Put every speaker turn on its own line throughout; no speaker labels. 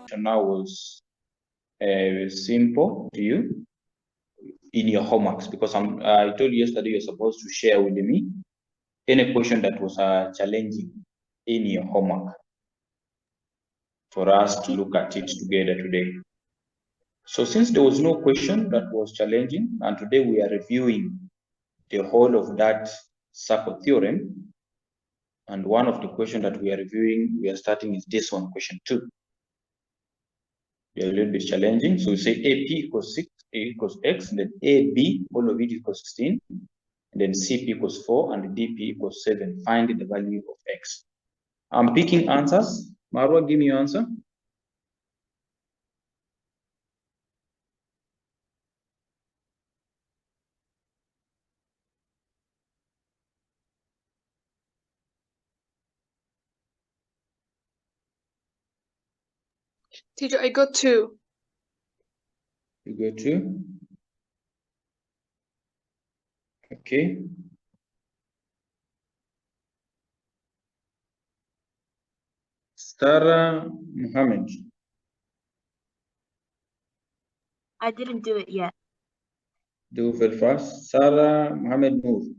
question now was simple to you in your homeworks, because I told you yesterday you're supposed to share with me any question that was challenging in your homework for us to look at it together today. So since there was no question that was challenging, and today we are reviewing the whole of that circle theorem, and one of the questions that we are reviewing, we are starting is this one, question 2. They're a little bit challenging. So we say AP equals 6, A equals X, and then AB, all of it equals 16, and then CP equals 4, and DP equals 7. Find the value of X. I'm picking answers. Marwa, give me your answer.
Teacher, I got 2.
You got 2? Okay. Sarah Muhammad.
I didn't do it yet.
Do it first. Sarah Muhammad, move.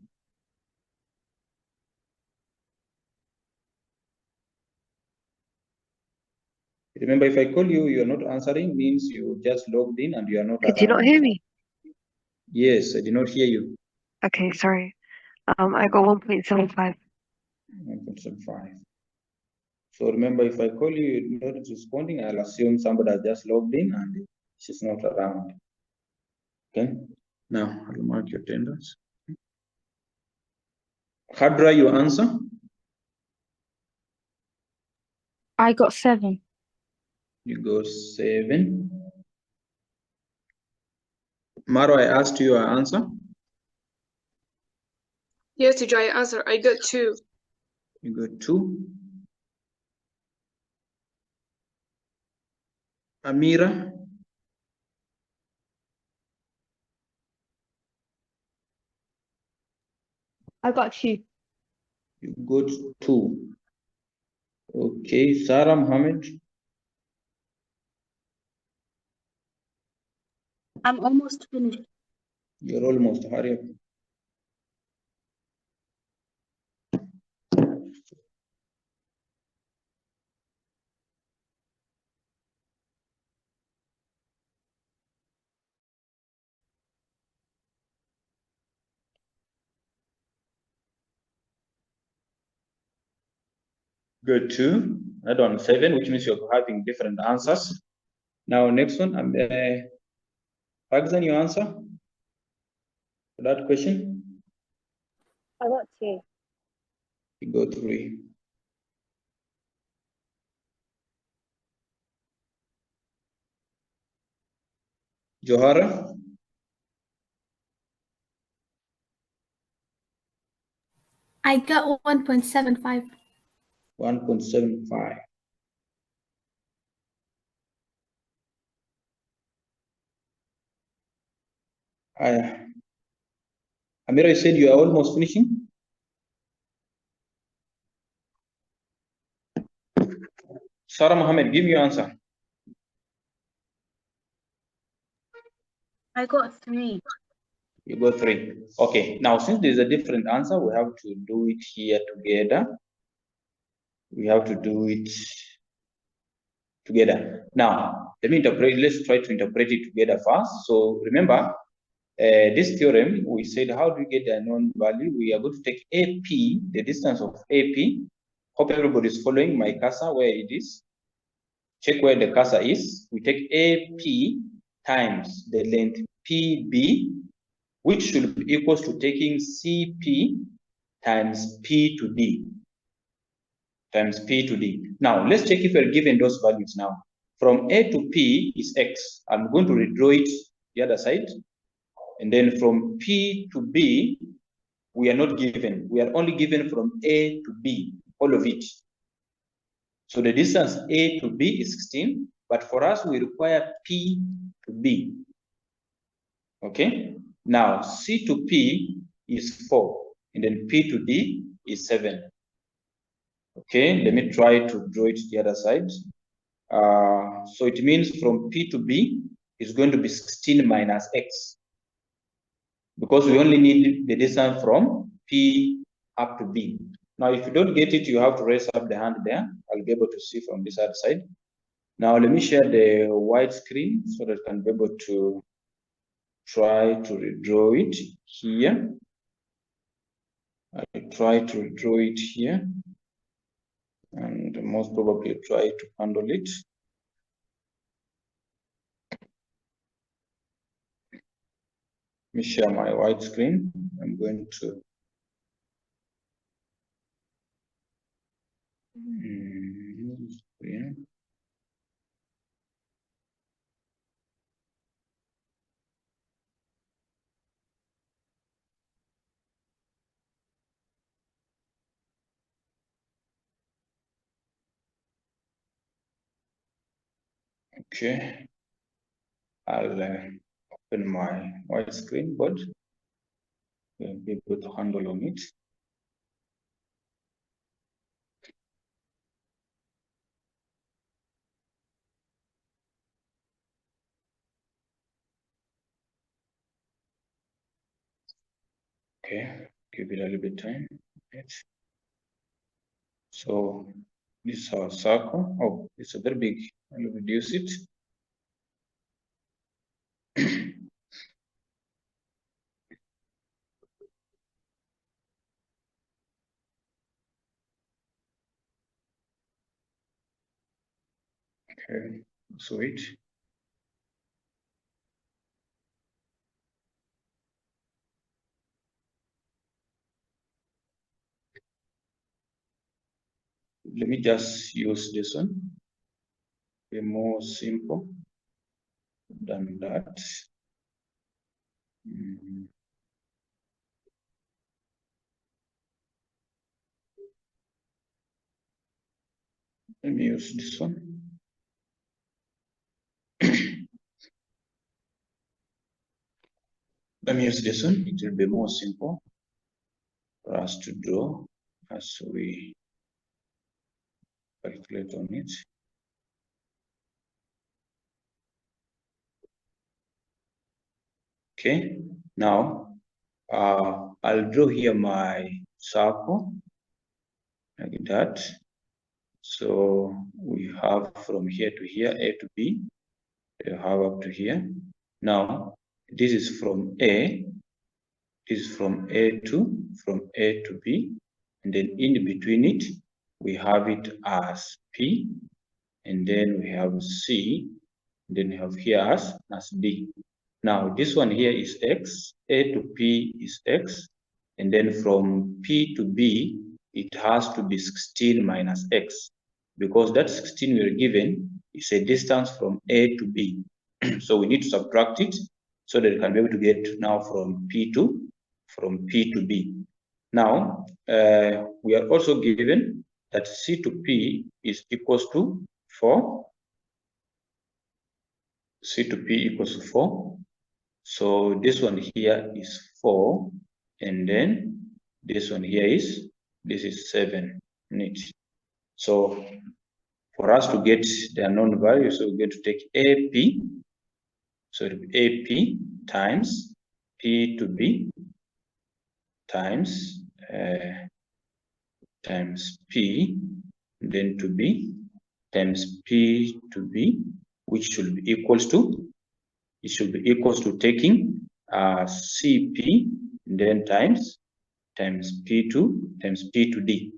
Remember, if I call you, you are not answering, means you just logged in and you are not.
Did you not hear me?
Yes, I did not hear you.
Okay, sorry. I got 1.75.
1.75. So remember, if I call you, you're not responding, I'll assume somebody has just logged in and she's not around. Okay. Now I'll mark your attendance. Hadra, your answer?
I got 7.
You got 7. Maro, I asked you your answer.
Yes, teacher, I answered. I got 2.
You got 2. Amira?
I got 2.
You got 2. Okay, Sarah Mohammed?
I'm almost finished.
You're almost, hurry up. Good, 2. That one 7, which means you're having different answers. Now, next one, Pakistan, your answer for that question?
I got 2.
You got 3. Johara?
I got 1.75.
1.75. Amira, you said you are almost finishing? Sarah Mohammed, give me your answer.
I got 3.
You got 3. Okay, now since there's a different answer, we have to do it here together. We have to do it together. Now, let's try to interpret it together first. So remember, this theorem, we said, how do we get the known value? We are going to take AP, the distance of AP. Hope everybody is following my cursor where it is. Check where the cursor is. We take AP times the length PB, which should be equal to taking CP times P to D. Times P to D. Now, let's check if we're given those values now. From A to P is X. I'm going to redraw it the other side. And then from P to B, we are not given. We are only given from A to B, all of it. So the distance A to B is 16, but for us, we require P to B. Okay? Now, C to P is 4, and then P to D is 7. Okay, let me try to draw it the other side. So it means from P to B is going to be 16 minus X, because we only need the distance from P up to B. Now, if you don't get it, you have to raise up the hand there. I'll be able to see from this other side. Now, let me share the white screen so that I can be able to try to redraw it here. I try to redraw it here, and most probably try to handle it. Let me share my white screen. I'm going to yeah. Okay, I'll open my white screen board. We'll be able to handle on it. Okay, give it a little bit time. Right. So this is our circle. Oh, it's a very big. I'll reduce it. Okay, sweet. Let me just use this one. Be more simple than that. Let me use this one. Let me use this one. It will be more simple for us to draw as we calculate on it. Okay, now I'll draw here my circle like that. So we have from here to here, A to B, we have up to here. Now, this is from A, this is from A to B, and then in between it, we have it as P, and then we have C, and then we have here as D. Now, this one here is X, A to P is X, and then from P to B, it has to be 16 minus X, because that 16 we are given is a distance from A to B. So we need to subtract it so that we can be able to get now from P to B. Now, we are also given that C to P is equals to 4. C to P equals to 4. So this one here is 4, and then this one here is 7. Neat. So for us to get the unknown value, so we're going to take AP. So it will be AP times P to B times P, then to B times P to B, which should be equals to, it should be equals to taking CP, then times P to D.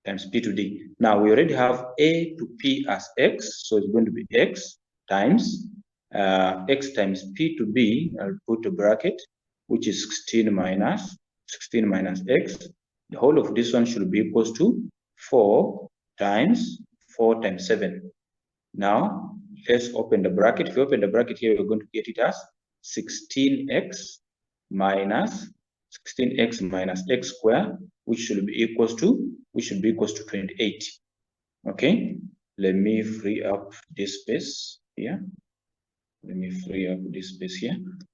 Times P to D. Now we already have A to P as X, so it's going to be X times X times P to B. I'll put a bracket, which is 16 minus X. The whole of this one should be equals to 4 times 7. Now let's open the bracket. If you open the bracket here, we're going to get it as 16x minus X squared, which should be equals to 28. Okay, let me free up this space here.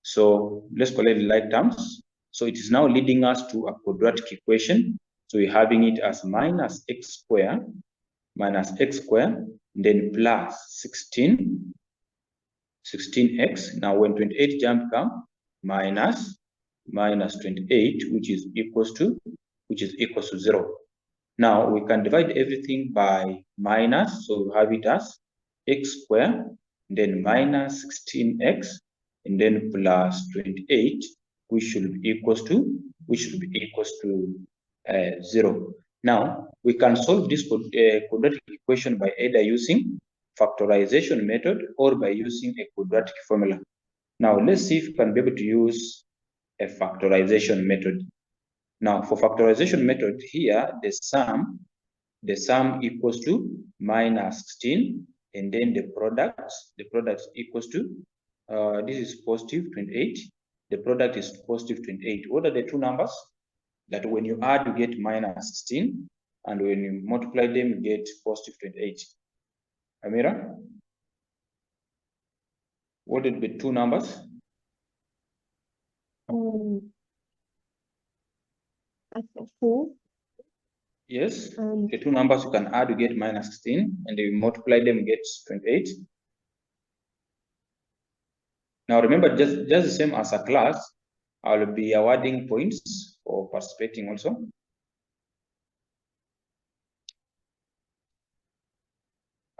So let's collect the like terms. So it is now leading us to a quadratic equation. So we're having it as minus x squared minus x squared, then plus 16x. Now when 28 jump come, minus 28, which is equals to 0. Now we can divide everything by minus, so we have it as x squared, then minus 16x, and then plus 28, which should be equals to 0. Now we can solve this quadratic equation by either using factorization method or by using a quadratic formula. Now let's see if we can be able to use a factorization method. Now for factorization method here, the sum equals to minus 16, and then the product equals to this is positive 28. The product is positive 28. What are the two numbers that when you add you get minus 16, and when you multiply them you get positive 28? Amira, what would be two numbers?
I got 4.
Yes, the two numbers you can add, you get minus 16, and you multiply them, you get 28. Now remember, just the same as a class, I'll be awarding points for participating also.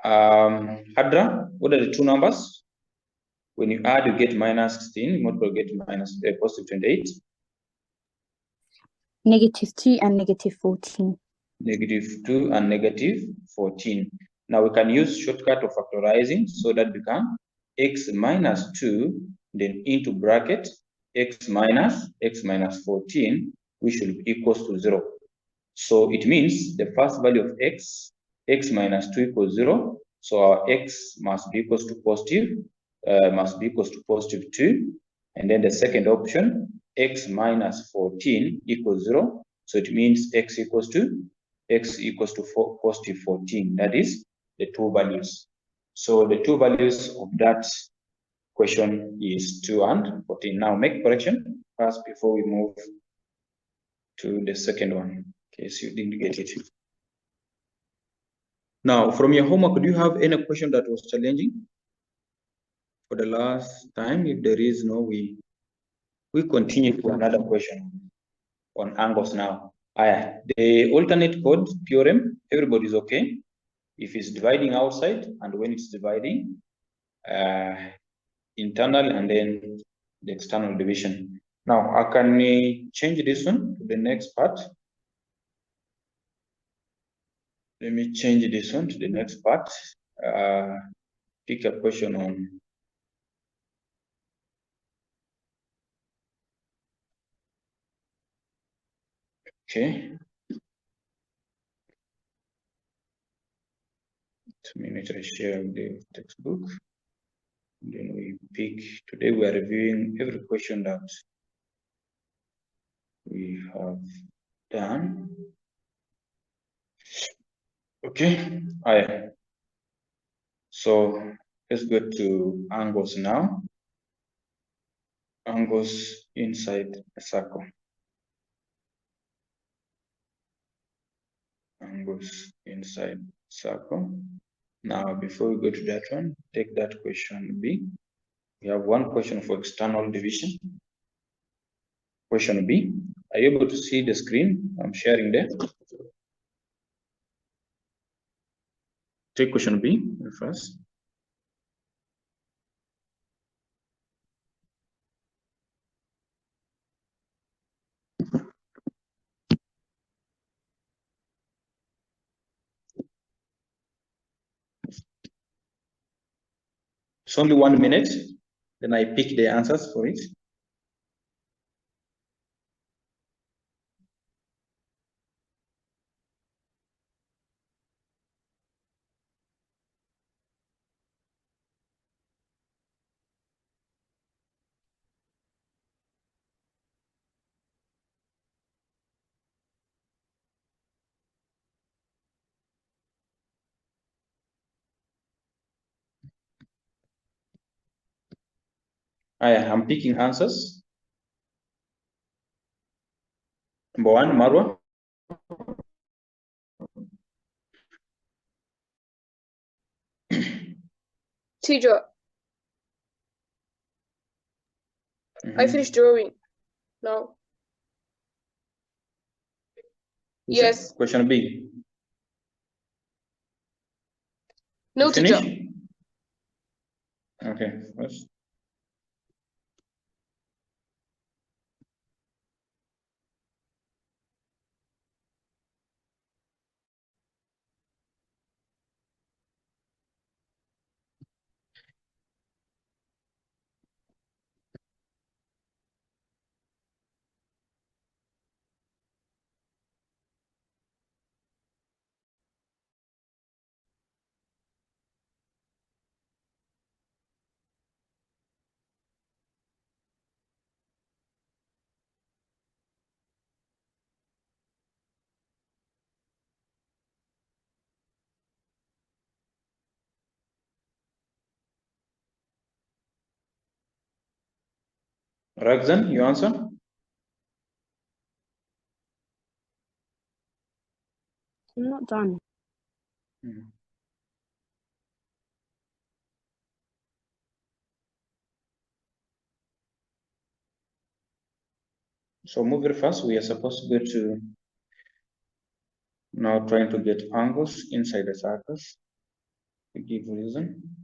Hadra, what are the two numbers? When you add, you get minus 16, multiply, you get minus positive 28.
-2 and -14.
-2 and -14. Now we can use shortcut of factorizing, so that become x minus 2, then into bracket x minus 14, which should be equals to 0. So it means the first value of x minus 2 equals 0. So our x must be equals to positive 2. And then the second option, x minus 14 equals 0. So it means x equals to positive 14. That is the two values. So the two values of that question is 2 and 14. Now make correction first before we move to the second one, in case you didn't get it. Now, from your homework, do you have any question that was challenging for the last time? If there is no, we continue to another question on angles now. The alternate chord theorem, everybody's okay. If it's dividing outside and when it's dividing internal and then the external division. Now, I can change this one to the next part. Let me change this one to the next part. Pick a question on okay. 2 minutes I share the textbook. Then we pick. Today we are reviewing every question that we have done. Okay. So let's go to angles now. Angles inside a circle. Angles inside circle. Now, before we go to that one, take that question B. We have one question for external division. Question B. Are you able to see the screen I'm sharing there? Take question B first. It's only 1 minute, then I pick the answers for it. I'm picking answers. Number 1, Marwa.
Teacher, I
Mhm.
finished drawing now. Yes.
Question B.
No,
You
teacher.
finish? Okay. First. Roxanne, you answer?
I'm not done.
Mhm. So move very fast. We are supposed to go to now trying to get angles inside the circles to give reason.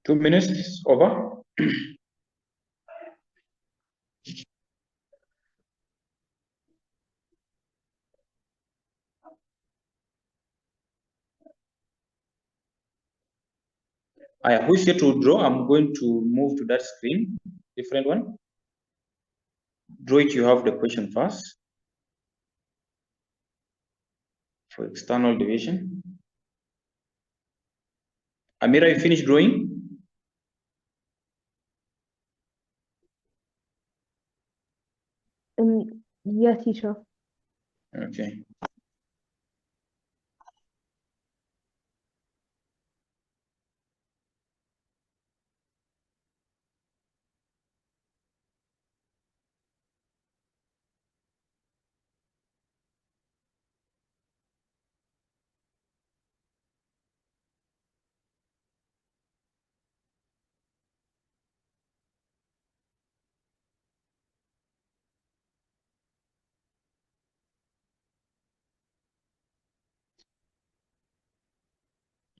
Two minutes over. Who's here to draw? I'm going to move to that screen, different one. Draw it, you have the question first. For external division. Amira, you finished drawing?
Yeah, teacher.
Okay.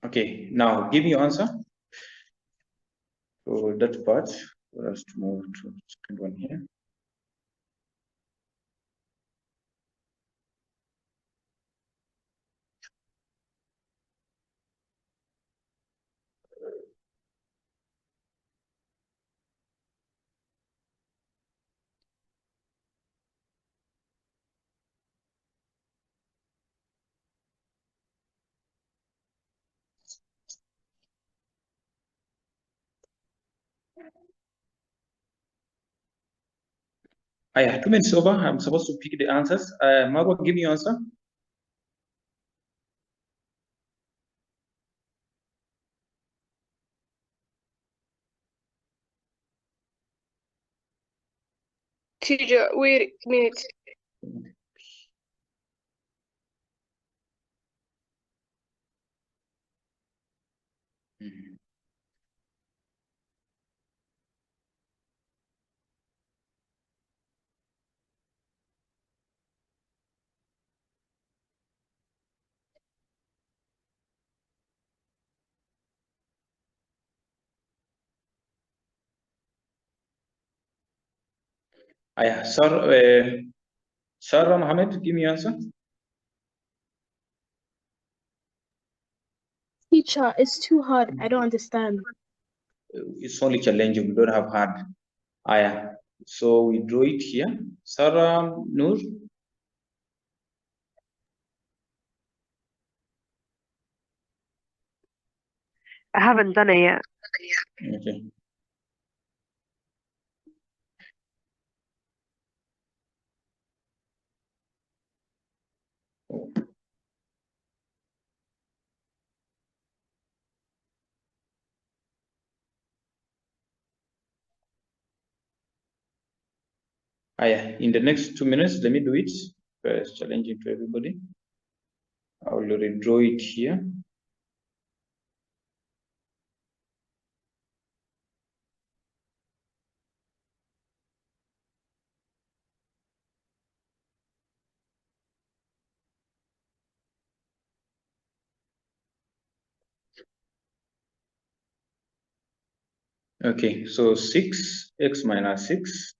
Okay, now give me your answer for that part for us to move to the second one here. I have 2 minutes over. I'm supposed to pick the answers. Margot, give me your answer.
Teacher, wait a minute.
Mhm. Sarah Mohammed, give me your answer.
Teacher, it's too hard. I don't understand.
It's only challenging. We don't have hard. So we draw it here. Sarah Noor.
I haven't done it yet.
Okay. In the next 2 minutes, let me do it. First, challenging to everybody. I will redraw it here. Okay, so 6x minus 6.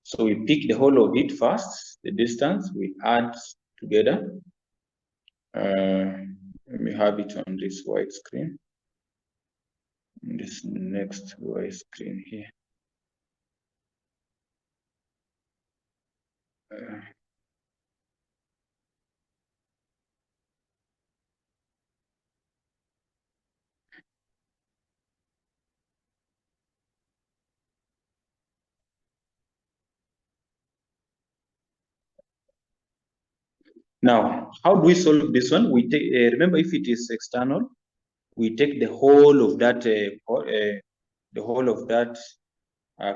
So we pick the whole of it first, the distance, we add together. Let me have it on this white screen. This next white screen here. Now, how do we solve this one? We take, remember, if it is external, we take the whole of that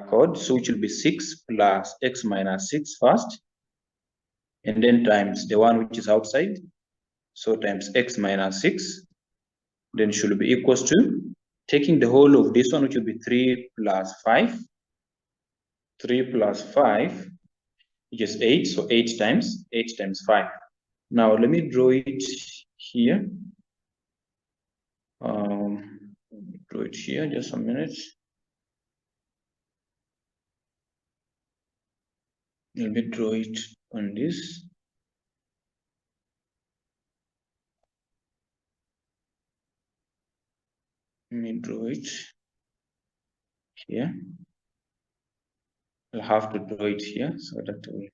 code, so it will be 6 plus x minus 6 first, and then times the one which is outside, so times x minus 6, then should be equals to taking the whole of this one, which will be 3 plus 5, 3 plus 5, which is 8, so 8 times 5. Now let me draw it here. Draw it here, just a minute. Let me draw it on this. Let me draw it here. I'll have to draw it here so that we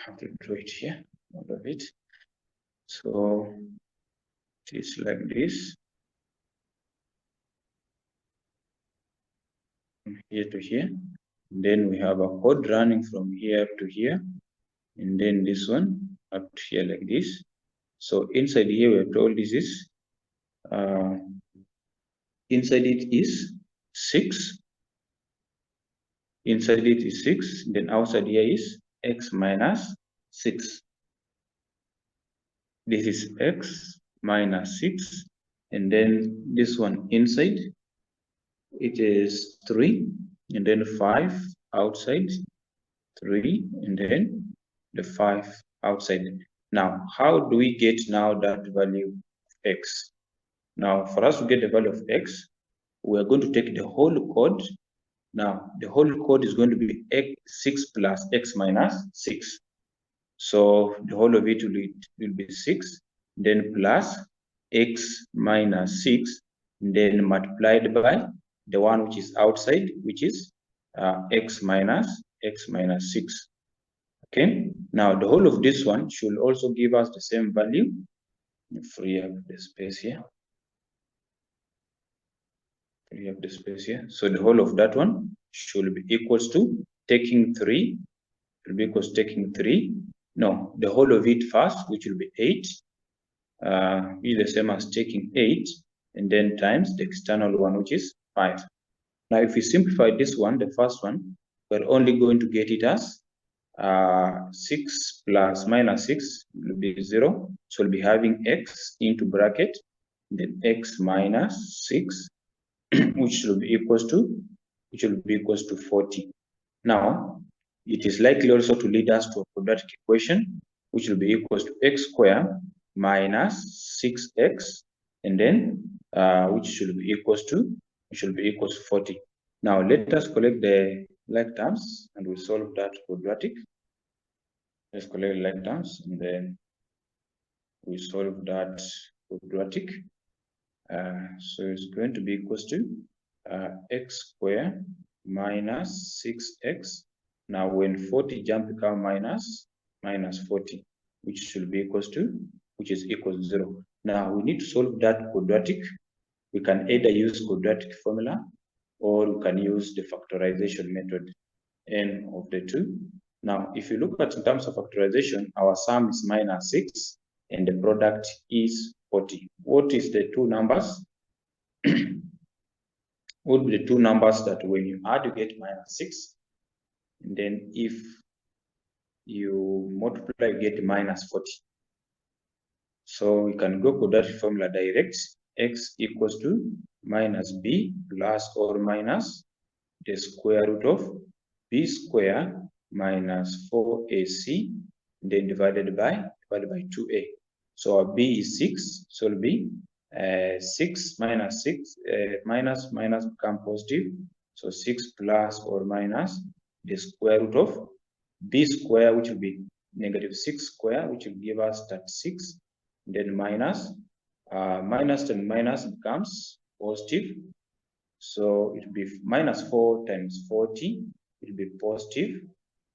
have to draw it here, all of it. So it is like this. From here to here. And then we have a code running from here to here. And then this one up to here like this. So inside here, we're told this is inside it is 6. Inside it is 6. Then outside here is x minus 6. This is x minus 6. And then this one inside, it is 3. And then 5 outside, 3. And then the 5 outside. Now, how do we get now that value of x? Now, for us to get the value of x, we are going to take the whole code. Now, the whole code is going to be x6 plus x minus 6. So the whole of it will be 6, then plus x minus 6, then multiplied by the one which is outside, which is x minus 6. Okay, now the whole of this one should also give us the same value. Free up the space here. Free up the space here. So the whole of that one should be equals to taking 3. Will be equals to taking 3. No, the whole of it first, which will be 8. Is the same as taking 8, and then times the external one, which is 5. Now, if we simplify this one, the first one, we're only going to get it as 6 plus minus 6 will be 0. So we'll be having x into bracket, then x minus 6, which will be equals to 40. Now, it is likely also to lead us to a quadratic equation, which will be equals to x squared minus 6x, and then which should be equals to 40. Now let us collect the like terms and we solve that quadratic. Let's collect like terms and then we solve that quadratic. So it's going to be equals to x squared minus 6x. Now when 40 jump become minus 40, which should be equals to 0. Now we need to solve that quadratic. We can either use quadratic formula or we can use the factorization method, n of the 2. Now, if you look at in terms of factorization, our sum is minus 6 and the product is 40. What is the two numbers? Would be the two numbers that when you add, you get -6. And then if you multiply, you get -40. So we can go quadratic formula direct. X equals to minus b plus or minus the square root of b square minus 4ac, then divided by 2a. So our b is 6, so it will be 6 minus 6, minus become positive. So 6 plus or minus the square root of b square, which will be -6 square, which will give us 36. Then minus and minus becomes positive. So it will be -4 times 40. It will be positive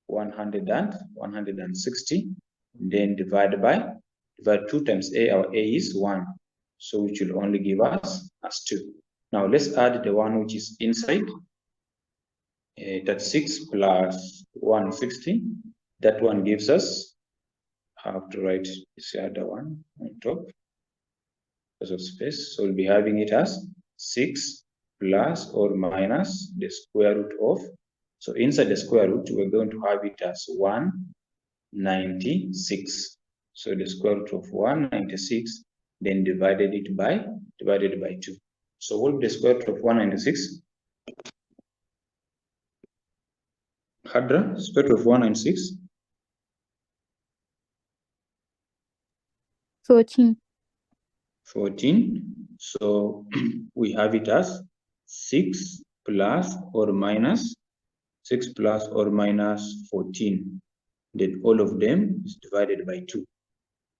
160. Then divide 2 times a. Our a is 1. So which will only give us as 2. Now let's add the one which is inside. That's 6 plus 160. That one gives us, I have to write this other one on top because of space. So we'll be having it as 6 plus or minus the square root of. So inside the square root, we're going to have it as 196. So the square root of 196, then divided by 2. So what will be the square root of 196? Hadra, square root of 196?
14.
14. So we have it as 6 plus or minus 14. Then all of them is divided by 2.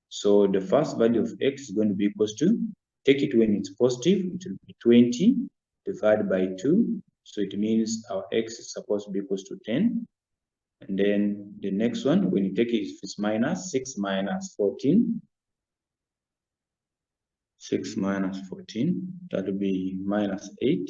So the first value of x is going to be equals to, take it when it's positive, it will be 20 divided by 2. So it means our x is supposed to be equals to 10. And then the next one, when you take it, if it's minus 6 minus 14, 6 minus 14, that will be -8.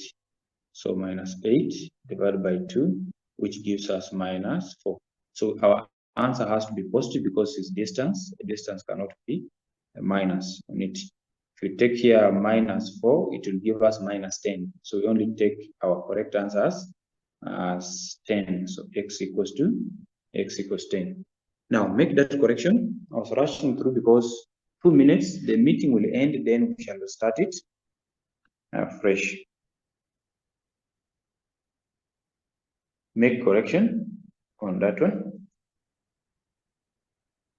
So -8 divided by 2, which gives us -4. So our answer has to be positive because it's distance. A distance cannot be a minus on it. If you take here -4, it will give us -10. So we only take our correct answers as 10. So x equals 10. Now make that correction. I was rushing through because 2 minutes, the meeting will end, then we shall start it fresh. Make correction on that one.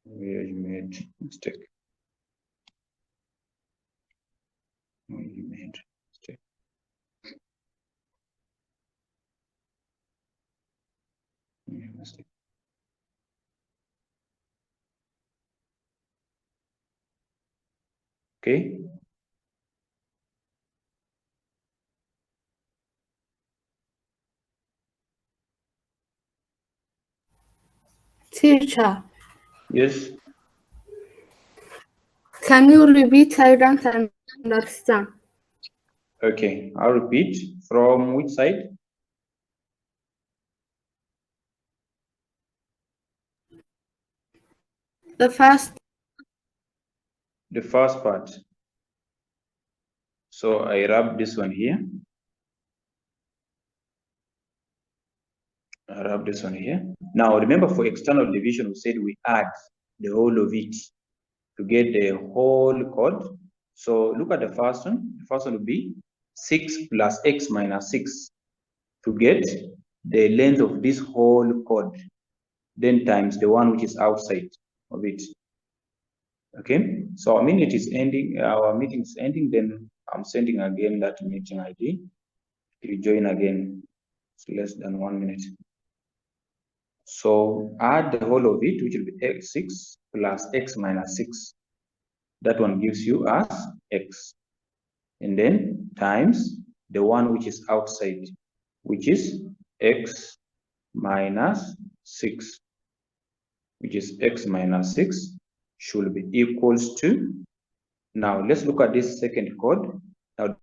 Where you made mistake. Where you made mistake. Mistake. Okay.
Teacher,
Yes.
can you repeat? I don't understand.
Okay. I'll repeat. From which side?
The first.
The first part. So I rub this one here. I rub this one here. Now remember, for external division, we said we add the whole of it to get the whole code. So look at the first one. The first one will be 6 plus x minus 6 to get the length of this whole code, then times the one which is outside of it. Okay, so our minute is ending, our meeting is ending, then I'm sending again that meeting ID. You join again, it's less than 1 minute. So add the whole of it, which will be x6 plus x minus 6. That one gives you as x. And then times the one which is outside, which is x minus 6, which is x minus 6 should be equals to, now let's look at this second code. Now